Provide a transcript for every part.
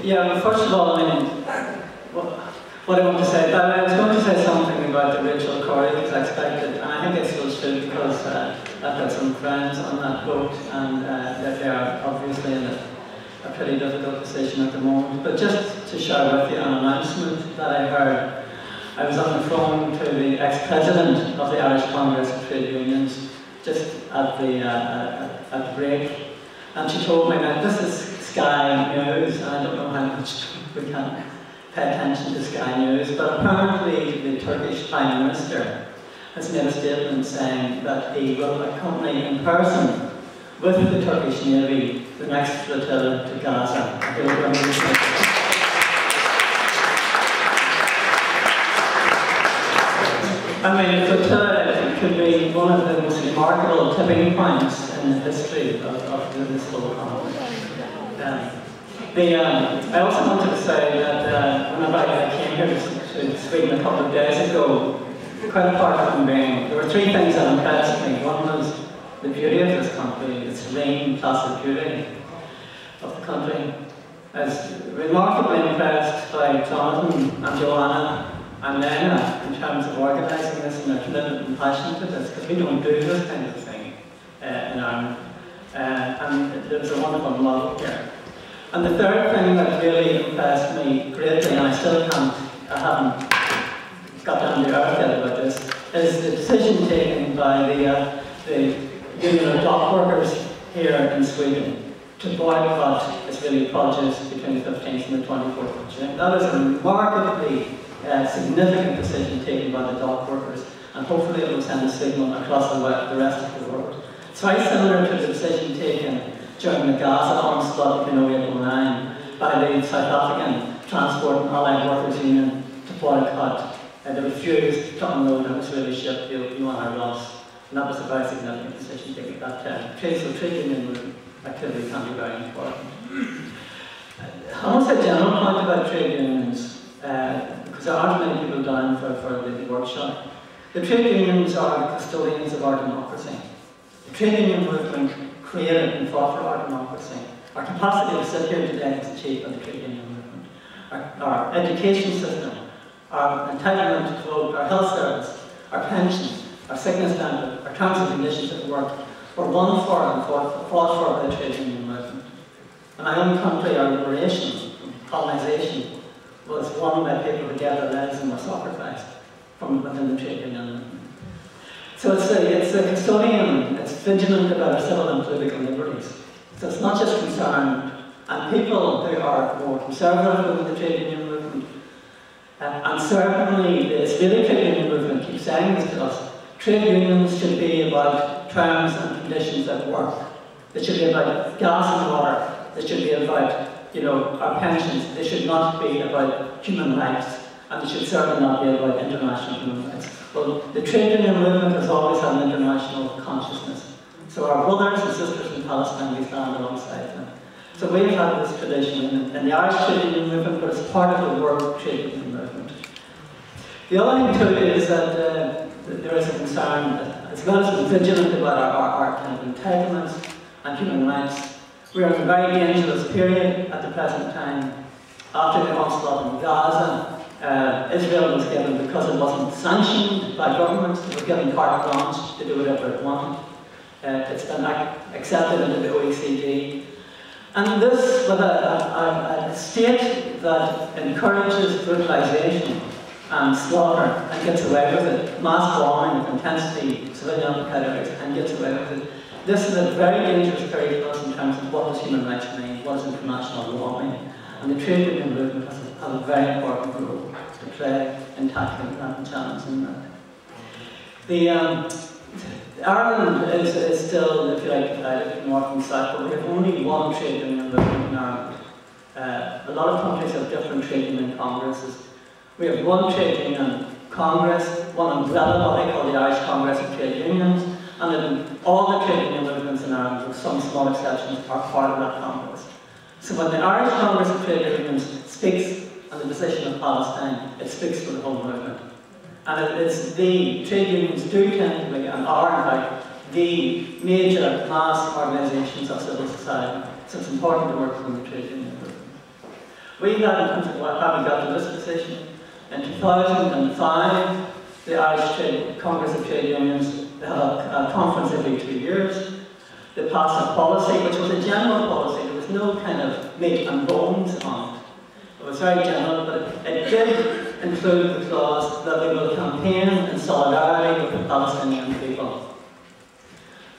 Yeah, well, first of all, I mean, what I want to say, I was going to say something about the Rachel Corrie because I expected, and I think it's still true because I've got some friends on that boat and that they are obviously in a pretty difficult position at the moment. But just to share with you an announcement that I heard, I was on the phone to the ex-president of the Irish Congress of Trade Unions just at the break, and she told me that this is Sky News, and I don't know how much we can pay attention to Sky News, but apparently the Turkish Prime Minister has made a statement saying that he will accompany in person with the Turkish Navy the next flotilla to Gaza. I mean, the flotilla could be one of the most remarkable tipping points in the history of this whole conflict. I also wanted to say that whenever I came here to Sweden a couple of days ago, quite apart from being, there were three things that impressed me. One was the beauty of this country, its serene, placid beauty of the country. I was remarkably impressed by Jonathan and Joanna and Lena in terms of organising this and their commitment and passion to this, because we don't do this kind of thing in Ireland. And there's a wonderful model here. And the third thing that really impressed me greatly, and I haven't got down to earth yet about this, is the decision taken by the Union of Dock Workers here in Sweden to boycott Israeli produce between the 15th and the 24th of June. That is a remarkably significant decision taken by the dock workers, and hopefully it will send a signal across the rest of the world. It's very similar to the decision taken during the Gaza onslaught in 0809 by the South African Transport and Allied Workers Union to boycott. They refused to unload an Israeli ship, the UNR Ross, and that was a very significant decision taken at that time. Trade union activity can be very important. I want to say a general point about trade unions, because there aren't many people down for the workshop. The trade unions are the custodians of our democracy. The trade union movement created and fought for our democracy. Our capacity to sit here today is achieved by the trade union movement. Our education system, our entitlement to vote, our health service, our pensions, our sickness benefit, our terms and conditions at work were won for and fought for by the trade union movement. In my own country, our liberation from colonisation was won by people who gave their lives and were sacrificed from within the trade union movement. So it's a custodian, it's vigilant about our civil and political liberties. So it's not just concerned, and people who are more conservative within the trade union movement, and certainly the Israeli trade union movement keeps saying this to us, trade unions should be about terms and conditions at work. They should be about gas and water. They should be about, our pensions. They should not be about human rights, and they should certainly not be about international human rights. Well, the trade union movement has always had an international consciousness. So our brothers and sisters in Palestine, we stand alongside them. So we've had this tradition in the Irish trade union movement, but it's part of the world trade union movement. The other thing too is that there is a concern that as well as being vigilant about our kind of entitlements and human rights, we are in a very dangerous period at the present time. After the onslaught in Gaza, Israel was given, because it wasn't sanctioned by governments, it was given carte blanche to do whatever it wanted. It's been accepted into the OECD. And this, with a state that encourages brutalisation and slaughter and gets away with it, mass bombing with intensity, civilian occupiers, and gets away with it. This is a very dangerous period for us in terms of what does human rights mean, what does international law mean. And the trade union movement has a very important role to play in tackling that and challenging that. Ireland is still, if you like, divided between north and south, but we have only one trade union movement in Ireland. A lot of countries have different trade union congresses. We have one trade union congress, one umbrella body called the Irish Congress of Trade Unions, and then all the trade union movements in Ireland, with some small exceptions, are part of that congress. So when the Irish Congress of Trade Unions speaks on the position of Palestine, it speaks for the whole movement. And it's the trade unions do tend to be, and are in fact, the major mass organisations of civil society. So it's important to work within the trade union movement. We had, in terms of how we got to this position, in 2005, the Irish Congress of Trade Unions held a conference every 2 years. They passed a policy, which was a general policy. There was no kind of meat and bones on it. It was very general, but it did include the clause that we will campaign in solidarity with the Palestinian people.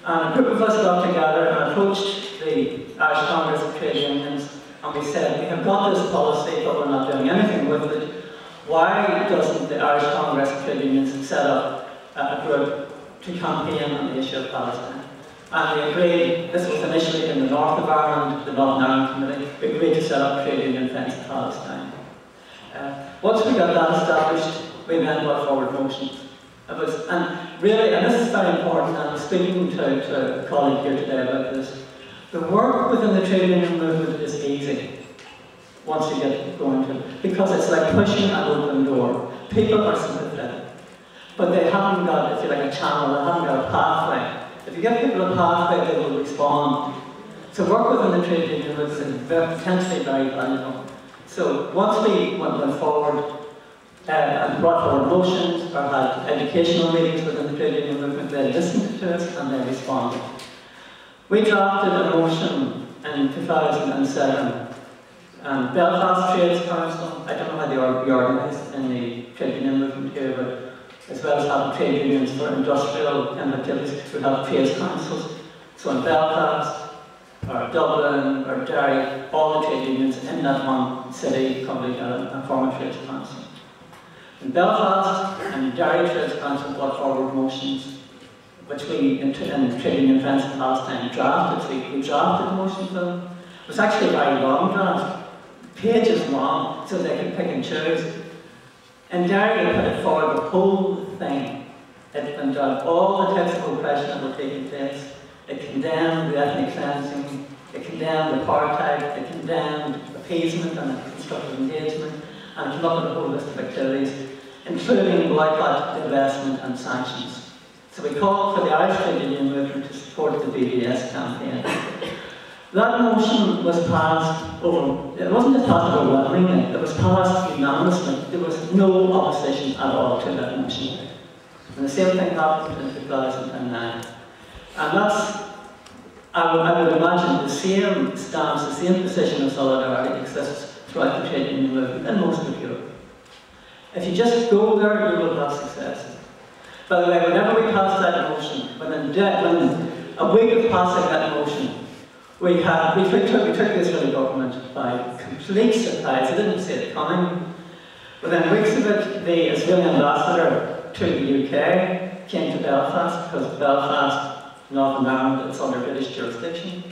And a group of us got together and approached the Irish Congress of Trade Unions, and we said, we have got this policy, but we're not doing anything with it. Why doesn't the Irish Congress of Trade Unions set up a group to campaign on the issue of Palestine? And we agreed, this was initially in the north of Ireland, the Northern Ireland Committee, we agreed to set up trade union Defence of Palestine. Once we got that established, we then brought forward motions. And really, and this is very important, and I'm speaking to a colleague here today about this, the work within the trade union movement is easy once you get going to it, because it's like pushing an open door. People are sympathetic, but they haven't got, if you like, a channel, they haven't got a pathway. If you give people a pathway, they will respond. So work within the trade union movement is potentially very valuable. So once we went forward and brought forward motions or had educational meetings within the trade union movement, they listened to us and they responded. We drafted a motion in 2007. Belfast Trades Council, I don't know how they are organised in the trade union movement here, but as well as having trade unions for industrial activities, we have trades councils. So in Belfast, or Dublin, or Derry, all the trade unions in that one city probably had a former trades council. In Belfast and Derry Trades Council brought forward motions, which we, in Trade Union Defence of Palestine, drafted. So we drafted the motion for them. It was actually a very long draft, pages long, so they could pick and choose. And Derry put it forward, the whole thing. It went down all the types of oppression that were taking place. It condemned the ethnic cleansing, it condemned apartheid, it condemned appeasement and constructive engagement, and came up with a whole list of activities, including boycott, divestment, and sanctions. So we called for the Irish Trade Union movement to support the BDS campaign. That motion was passed it wasn't just passed overwhelmingly, it was passed unanimously. There was no opposition at all to that motion. And the same thing happened in 2009. And I would imagine the same stance, the same position of solidarity exists throughout the trade union movement in most of Europe. If you just go there, you will have success. By the way, whenever we passed that motion, when a week of passing that motion, we took the Israeli government by complete surprise. They didn't see it coming. Within weeks of it, the Israeli ambassador to the UK came to Belfast, because Belfast, Northern Ireland, it's under British jurisdiction,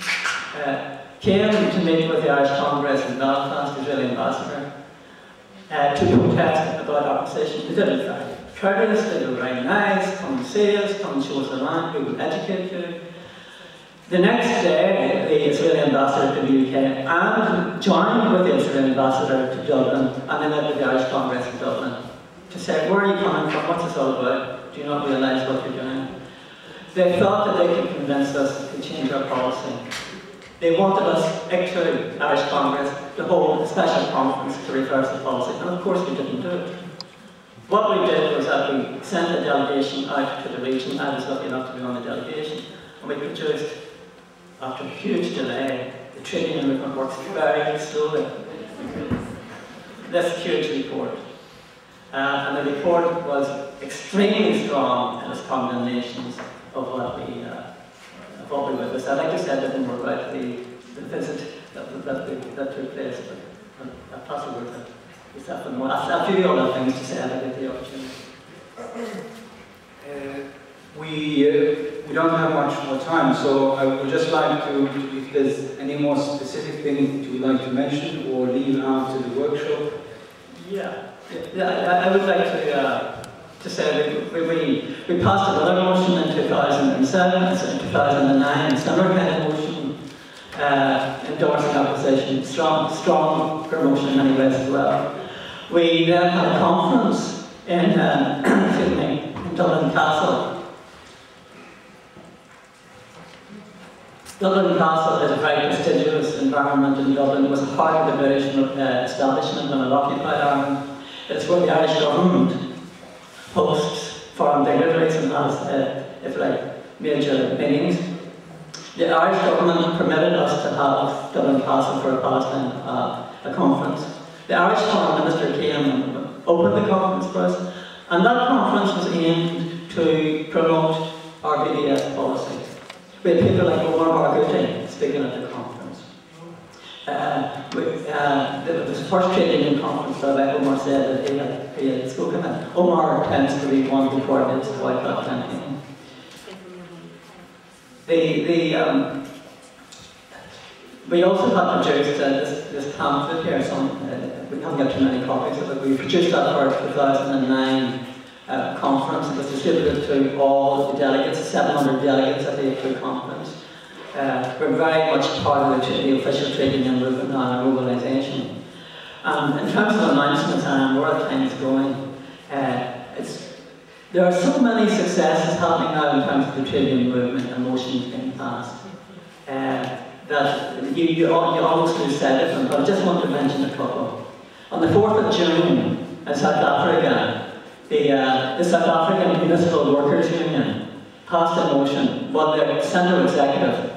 came to meet with the Irish Congress in Belfast, the Israeli ambassador, to protest about our position. They did it very courteously, they were very nice, come and see us, come and show us around, we will educate you. The next day, the Israeli ambassador to the UK and joined with the Israeli ambassador to Dublin, and they met with the Irish Congress in Dublin to say, where are you coming from, what's this all about, do you not realise what you're doing? They thought that they could convince us to change our policy. They wanted us, actually, Irish Congress, to hold a special conference to reverse the policy, and of course we didn't do it. What we did was that we sent a delegation out to the region. I was lucky enough to be on the delegation, and we produced, after a huge delay, the trade union movement works very slowly. This huge report. And the report was extremely strong in its condemnations of what we witnessed. I'd like to say that more about the visit that took place, but I'll pass over to yourself and more. I'll give you all the things to say when I get the opportunity. We don't have much more time, so I would just like to, if there's any more specific things you would like to mention or leave out to the workshop. I would like to say that we passed another motion in 2007, in 2009, similar kind of motion, endorsing our position, strong promotion in many ways as well. We then had a conference in Dublin Castle. Dublin Castle is a very prestigious environment in Dublin. It was part of the British establishment when it occupied Ireland. It's where the Irish government hosts foreign dignitaries and has, if like, major meetings. The Irish government permitted us to have Dublin Castle for a Palestine a conference. The Irish Foreign Minister came and opened the conference for us, and that conference was aimed to promote our BDS policy. We had people like Omar Barghouti speaking at the conference. It was the first trade union conference that Omar said that he had spoken at. Omar tends to be one of the coordinates of boycott campaign. We also had produced this pamphlet here, we haven't got too many copies of it. We produced that for our 2009 conference. It was distributed to all the delegates, 700 delegates at the April conference. We're very much part of the official trade union movement now and mobilisation. In terms of announcements and where the time is going, there are so many successes happening now in terms of the trade union movement and motions being passed that you almost lose sight of them, but I just want to mention a couple. On the 4th of June in South Africa, the South African Municipal Workers Union passed a motion, well, their central executive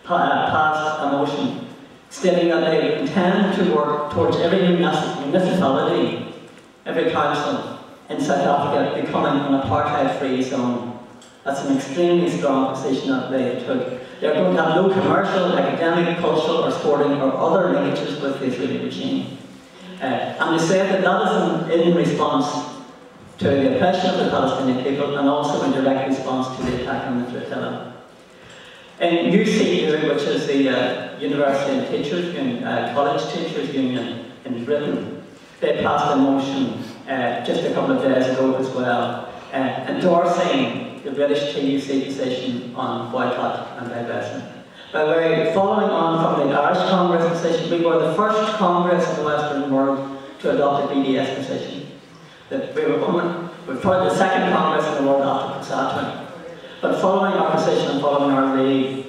passed a motion stating that they intend to work towards every municipality, every council in South Africa becoming an apartheid-free zone. That's an extremely strong position that they took. They're going to have no commercial, academic, cultural or sporting or other linkages with the Israeli regime. And they say that that is in response to the oppression of the Palestinian people and also in direct response to the attack on the flotilla. In UCU, which is the University and Teachers Union, College Teachers Union in Britain, they passed a motion just a couple of days ago as well, endorsing the British TUC position on boycott and divestment. By way, following on from the Irish Congress position, we were the first Congress in the Western world to adopt a BDS position. We're probably the second Congress in the world after Cosatrin. But following our position and following our lead,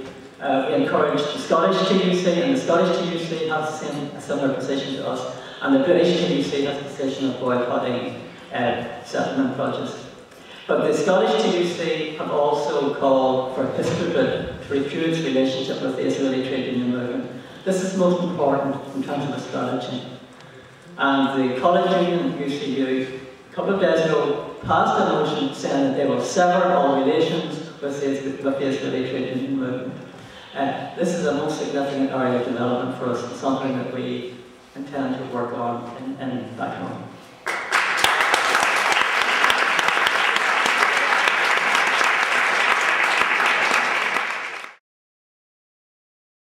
we encouraged the Scottish TUC, and the Scottish TUC has a similar position to us, and the British TUC has a position of boycotting settlement projects. But the Scottish TUC have also called for History to review its relationship with the Israeli trade union movement. This is most important in terms of a strategy. And the College Union, UCU, a couple of days ago, passed a motion saying that they will sever all relations with the Israeli trade union movement. This is a most significant area of development for us, something that we intend to work on in back home.